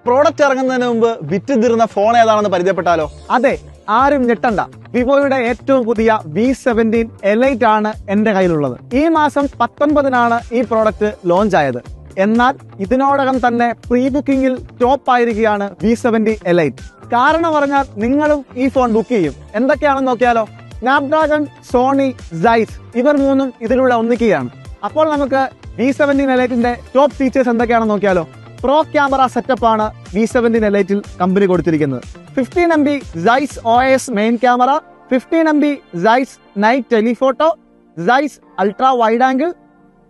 Product ഇറങ്ങുന്നതിന് മുമ്പ് വിറ്റ് തീർന്ന ഫോൺ ഏതാണെന്ന് പരിചയപ്പെട്ടാലോ? അതെ, ആരും ഞെട്ടണ്ട. വിവോയുടെ ഏറ്റവും പുതിയ V17 Elite ആണ് എന്റെ കയ്യിലുള്ളത്. ഈ മാസം 19-നാണ് ഈ പ്രോഡക്റ്റ് ലോഞ്ച് ആയത്. എന്നാൽ ഇതിനോടകം തന്നെ പ്രീ ബുക്കിംഗിൽ ടോപ്പ് ആയിരിക്കുകയാണ് V70 Elite. കാരണം പറഞ്ഞാൽ നിങ്ങളും ഈ ഫോൺ ബുക്ക് ചെയ്യും. എന്തൊക്കെയാണെന്ന് നോക്കിയാലോ? സ്നാപ്ഡ്രാഗൺ, സോണി, സൈസ് ഇവർ മൂന്നും ഇതിലൂടെ ഒന്നിക്കുകയാണ്. അപ്പോൾ നമുക്ക് V70 Eliteന്റെ ടോപ്പ് ഫീച്ചേഴ്സ് എന്തൊക്കെയാണെന്ന് നോക്കിയാലോ? പ്രോ ക്യാമറ സെറ്റപ്പ് ആണ് V70 Eliteൽ കമ്പനി കൊടുത്തിരിക്കുന്നത്. 15 MB size OIS main camera, 15 MB size night telephoto, size ultra wide angle,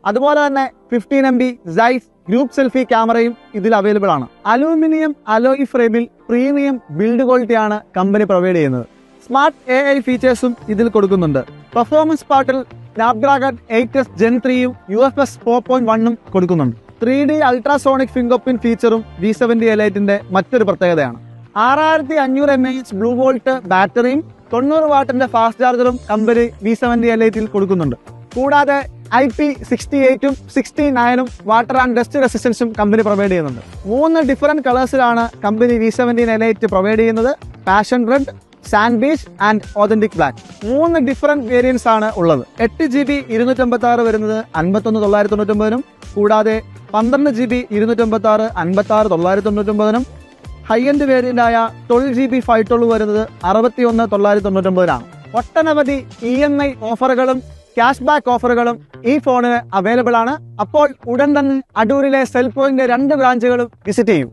അതുപോലെ തന്നെ 15 MB സൈസ് ഗ്രൂപ്പ് സെൽഫി ക്യാമറയും ഇതിൽ അവൈലബിൾ ആണ്. അലൂമിനിയം അലോയ് ഫ്രെയിമിൽ പ്രീമിയം ബിൽഡ് ക്വാളിറ്റി ആണ് കമ്പനി പ്രൊവൈഡ് ചെയ്യുന്നത്. സ്മാർട്ട് AI ഫീച്ചേഴ്സും ഇതിൽ കൊടുക്കുന്നുണ്ട്. പെർഫോമൻസ് പാർട്ടിൽ സ്നാപ്ഡ്രാഗൺ 8s Gen 3യും UFS 4.1ഉം കൊടുക്കുന്നുണ്ട്. 3D അൾട്രാസോണിക് ഫിംഗർ പ്രിന്റ് ഫീച്ചറും V70 Eliteന്റെ മറ്റൊരു പ്രത്യേകതയാണ്. 6500 mAh ബ്ലൂ വോൾട്ട് ബാറ്ററിയും 90 വാട്ടിന്റെ ഫാസ്റ്റ് ചാർജറും കമ്പനി V70 Eliteൽ കൊടുക്കുന്നുണ്ട്. കൂടാതെ IP68ഉം 69ഉം വാട്ടർ ആൻഡ് ഡസ്റ്റ് റെസിസ്റ്റൻസും കമ്പനി പ്രൊവൈഡ് ചെയ്യുന്നുണ്ട്. 3 ഡിഫറെന്റ് കളേഴ്സിലാണ് കമ്പനി V70 Elite പ്രൊവൈഡ് ചെയ്യുന്നത്. Passion red, sand beach and authentic black. 3 different variants ആണ് ഉള്ളത്. 8GB 256 വരുന്നത് 51,999നും, കൂടാതെ 12GB 256 56,999നും, ഹൈ എൻഡ് വേരിയന്റ് ആയ 12GB 512 വരുന്നത് 61,999നാണ്. ഒട്ടനവധി EMI ഓഫറുകളും ക്യാഷ് ബാക്ക് ഓഫറുകളും ഈ ഫോണിന് അവൈലബിൾ ആണ്. അപ്പോൾ ഉടൻ തന്നെ അടൂരിലെ സെൽ പോയിന്റ് 2 ബ്രാഞ്ചുകളും വിസിറ്റ് ചെയ്യും.